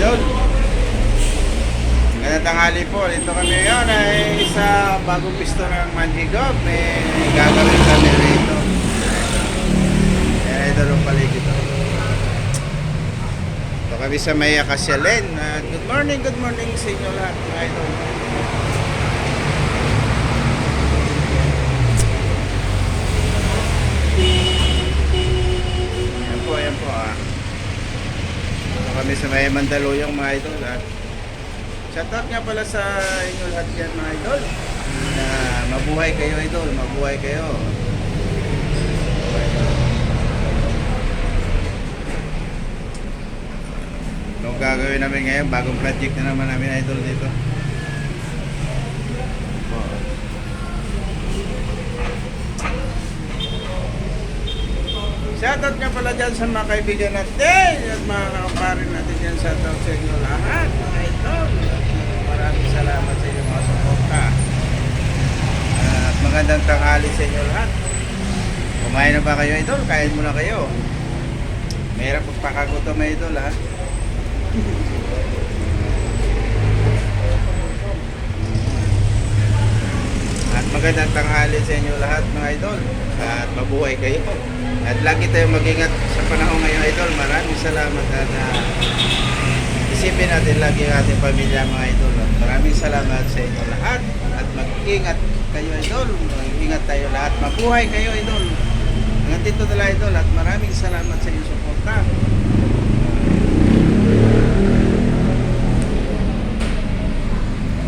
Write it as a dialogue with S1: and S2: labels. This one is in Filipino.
S1: idol. Magandang tanghali po. Dito kami ngayon ay sa bagong pisto ng Manjigob. May gagawin kami rito. Ayan, idol ang paligid ito. Ito kami sa may Akasyalen. Good morning sa inyo lahat mga idol. Ayan po Ito kami sa may Mandaluyong mga idol Shoutout nga pala sa inyo lahat yan mga idol. Mabuhay kayo idol, mabuhay kayo. Anong gagawin namin ngayon? Bagong project na naman namin idol dito. Shoutout nga pala dyan sa mga kaibigan natin at mga kaparin natin dyan. Shoutout sa inyo lahat mga idol. Maraming salamat sa inyo mga suporta. At magandang tanghali sa inyo lahat. Kumain na ba kayo idol? Kain muna kayo. Mahirap pagpakagutom mga idol ha. At magandang tanghali sa inyo lahat mga idol. At mabuhay kayo. At lagi tayong mag-ingat sa panahon ngayon idol. Maraming salamat at isipin natin lagi ang ating pamilya mga idol. At maraming salamat sa inyo lahat. At mag-ingat kayo idol. Mag-ingat tayo lahat. Mabuhay kayo idol. Hanggang dito na lang idol. At maraming salamat sa inyong suporta.